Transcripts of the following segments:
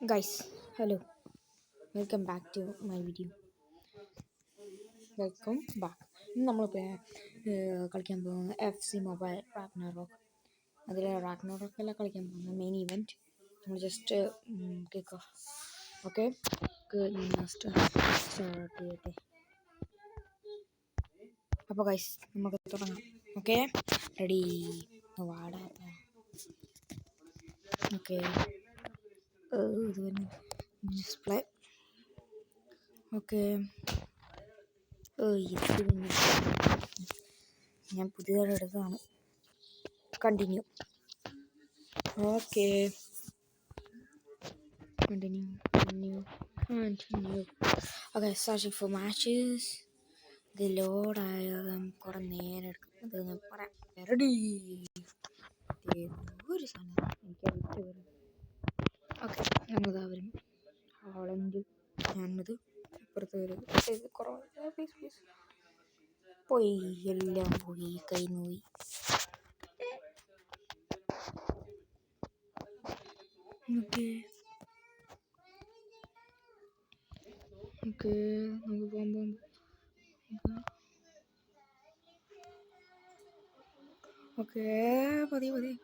Guys, hello, welcome back to my video. Welcome back. ഇന്ന് നമ്മളിപ്പോൾ കളിക്കാൻ പോകുന്നത് FC മൊബൈൽ റാഗ്നറോക്ക്. അതിൽ റാഗ്നറോക്കല്ല കളിക്കാൻ പോകുന്നത് മെയിൻ ഇവൻറ്റ്. നമ്മൾ just kick off. Okay, start ചെയ്യട്ടെ. അപ്പോൾ ഗൈസ് നമുക്ക് തുടങ്ങാം. Okay, ready. വാടാത്ത ഓക്കെ, ഇത് ഡിസ്പ്ലേ. ഓക്കെ, ഇത് ഞാൻ പുതിയതായിട്ട് എടുത്തതാണ്. Continue. Okay, continue. Okay, searching for matches. ഇത് ലോഡായ കുറേ നേരം എടുക്കും. അത് ഞാൻ പറയാം. റെഡി. ഒരു സാധനം എനിക്ക് വരും. ഓക്കെ, നമ്മളിതാ വരും. ഹോളണ്ട് ഞാനത് ഇപ്പുറത്ത് വരും. കുറവ് പ്ലീസ് പോയി, എല്ലാം പോയി, കൈ പോയി. ഓക്കെ ഓക്കെ, നമുക്ക് പോകാൻ ഓക്കെ, പതി പോയി.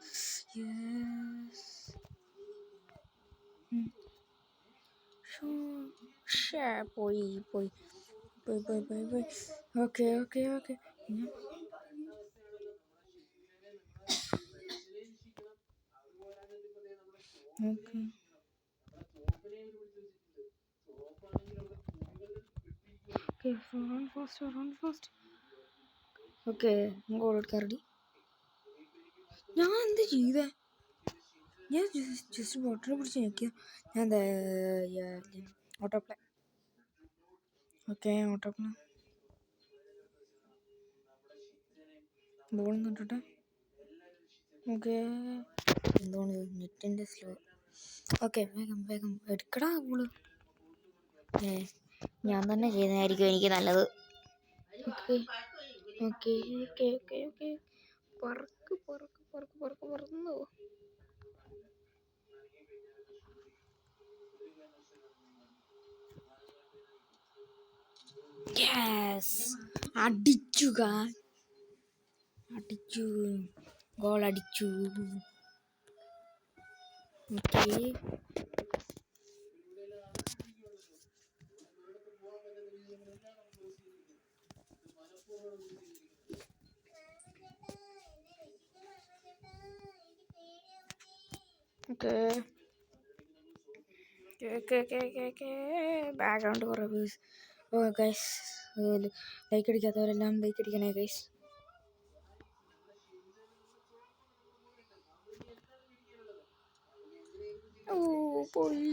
Okay okay okay okay run fast. Okay, goal എടുക്കാൻ റെഡി. ഞാൻ എന്ത് ചെയ്തേ? ഞാൻ ജസ്റ്റ് ബട്ടൺ പിടിച്ച് നോക്കിയ. ഞാൻ auto play. Okay, auto play. Ball നോട്ടെ. ഓക്കെ, എന്താണ് നെറ്റിൻ്റെ സ്ലോ. ഓക്കെ, വേഗം എടുക്കടാ ബോള്. ഞാൻ തന്നെ ചെയ്യുന്നതായിരിക്കും എനിക്ക് നല്ലത്. Okay okay okay okay okay, പറന്നു. അടിച്ചു ഗോൾ അടിച്ചു. ഓക്കെ ബാക്ക്ഗ്രൗണ്ട് കുറേ വ്യൂസ്. ഓ ഗൈസ്, ലൈക്ക് അടിക്കാത്തവരെല്ലാം ലൈക്ക് അടിക്കണേ ഗൈസ്. ഓ പോയി.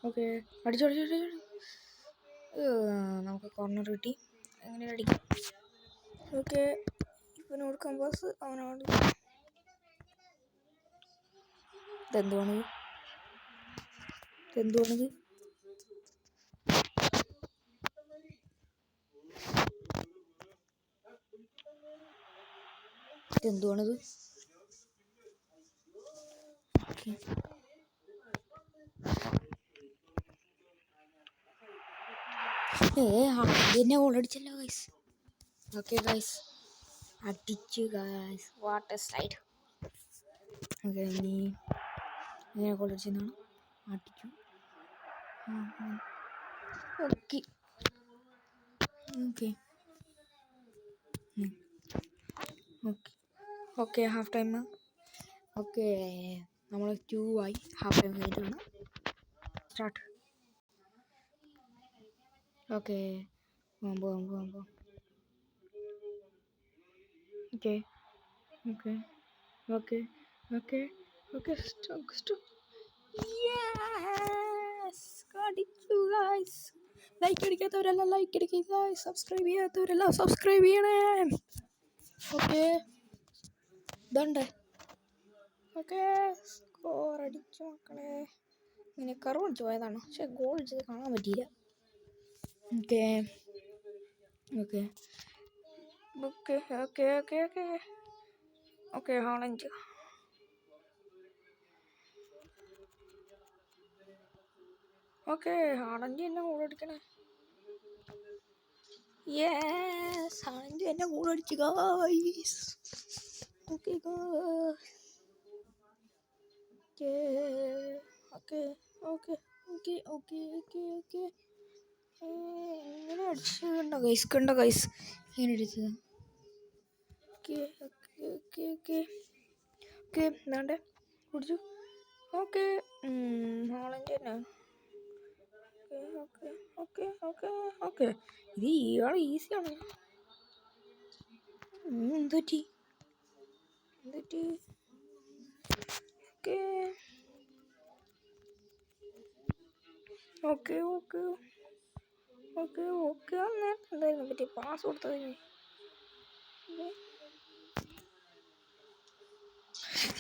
ഓക്കെ, അടിച്ചു. നമുക്ക് കോർണർ കിട്ടി. എങ്ങനെ അടിക്കാം? ഓക്കെ, ഇവനോട് കമ്പാസ്, അവനോട്. ഇതെന്തുവാണിത്? ഇതെന്തുവാണിത്? എന്നെ ഓളടിച്ചല്ലോ ഗൈസ്. ഓക്കെ ഗൈസ്, അടിച്ചു guys. What A slide. Okay, ഇനി എന്നെ ഓളടിച്ചെന്നാണ്. അടിച്ചു. Okay okay okay, half time. Okay, നമ്മൾ 2 ആയി. ഹാഫ് ടൈം കഴിഞ്ഞിട്ടാണ് സ്റ്റാർട്ട്. ഓക്കെ, പോകാം. Okay, stop. യെസ്, അടിച്ചു ഗൈസ്. ലൈക്ക് അടിക്കാത്തവരെല്ലാം ലൈക്ക് അടിക്കുക. സബ്സ്ക്രൈബ് ചെയ്യാത്തവരെല്ലാം സബ്സ്ക്രൈബ് ചെയ്യണേ. ഓക്കെ, ഇതുണ്ട്. ഓക്കെ, സ്കോർ അടിച്ചു മക്കളെ. ഇങ്ങനെ കറവ് അടിച്ച് പോയതാണ്, പക്ഷെ ഗോൾ അടിച്ചത് കാണാൻ പറ്റിയില്ല. Okay okay okay okay okay okay okay Haaland. Okay Haaland തന്നെ ഗോൾ അടിക്കണേ. യെസ്, ഹാളൻഡ് തന്നെ ഗോൾ അടിച്ചു guys. Okay okay okay okay okay okay okay ഇങ്ങനെ അടിച്ചു കണ്ടോ ഗൈസ് ഇങ്ങനെ അടിച്ചത്. Okay okay okay okay okay എന്താണ്ട് കുടിച്ചു. ഓക്കെ ഹാളൻഡ് തന്നെ. ഓക്കെ ഓക്കെ ഓക്കെ ഓക്കെ ഇത് ഇയാൾ ഈസിയാണ്. എന്തുപറ്റി okay okay okay okay okay എന്തായിരുന്നു പറ്റി പാസ് കൊടുത്തതിന്.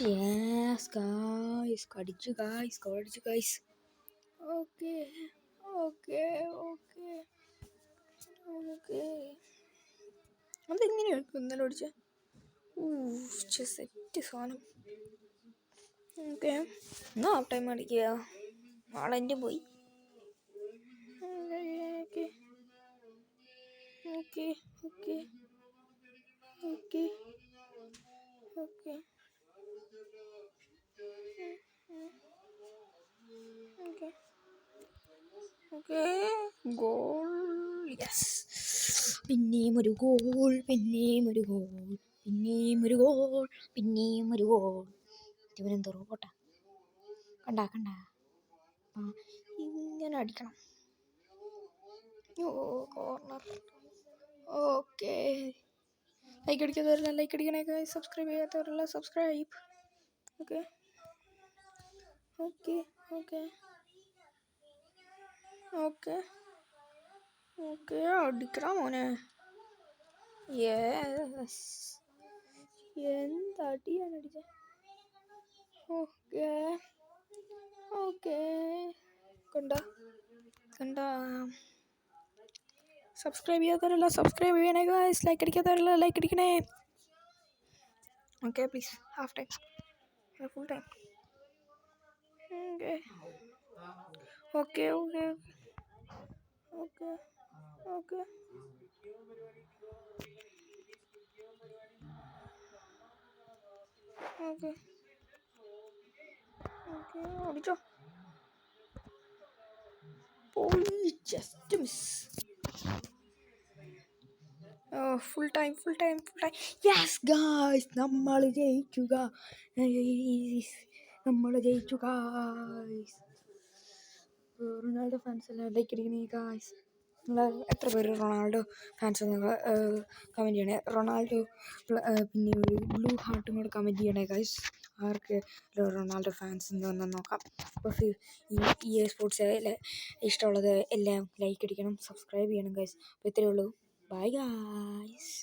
യെസ് ഗായ്സ് കടിച്ചു ഗായ്സ്, കടിച്ചു guys. Okay okay okay okay അതെങ്ങനെയാണ് ഇന്നലെ ഓടിച്ച സെറ്റ് സാധനം. ഓക്കെ എന്നാ ഹാഫ് ടൈം അടിക്കുക. ആളെൻ്റെ പോയി. Okay okay okay okay okay okay okay goal. Yes, പിന്നെയും ഒരു ഗോൾ, പിന്നെയും ഒരു ഗോൾ, പിന്നെയും ഒരു ഗോൾ, പിന്നെയും ഒരു ഗോൾ. തിരുവനന്തപുരം റോബോട്ടാ. കണ്ട ഇങ്ങനെ അടിക്കണം. Oh corner. ഓക്കെ ലൈക്ക് അടിക്കാത്തവരല്ല ലൈക്ക് അടിക്കണേ, സബ്സ്ക്രൈബ് ചെയ്യാത്തവരല്ല subscribe. Okay okay okay okay okay അടിക്കണം മോനെ. യെസ്, എന്തടിയാണ് അടിച്ചത്. ഓക്കെ ഓക്കെ കണ്ട സബ്സ്ക്രൈബ് ചെയ്യാത്തവരല്ല സബ്സ്ക്രൈബ് ചെയ്യണേ ഗായ്സ്, ലൈക്ക് അടിക്കാത്തവരല്ല ലൈക്ക് അടിക്കണേ. Okay please half time full time. Okay okay okay okay okay okay അടിച്ചോ. പോയി, just miss. Full time yes guys, നമ്മൾ ജയിച്ചു ഗായ്സ്. റൊണാൾഡോ ഫാൻസ് എല്ലാം ലൈക്ക് അടിക്കണേ ഗായ്സ്. നിങ്ങൾ എത്ര പേര് റൊണാൾഡോ ഫാൻസ് നിങ്ങൾ കമൻറ്റ് ചെയ്യണേ. റൊണാൾഡോ പിന്നെ ഒരു ബ്ലൂ ഹാർട്ടും കൂടെ കമൻറ്റ് ചെയ്യണേ ഗായ്സ്. ആർക്ക് റൊണാൾഡോ ഫാൻസ് എന്ന് നോക്കാം. അപ്പോൾ ഈ സ്പോർട്സ് ഇഷ്ടമുള്ളത് എല്ലാം ലൈക്ക് അടിക്കണം, സബ്സ്ക്രൈബ് ചെയ്യണം ഗായ്സ്. അപ്പോൾ ഇത്രയേ ഉള്ളൂ. Bye guys.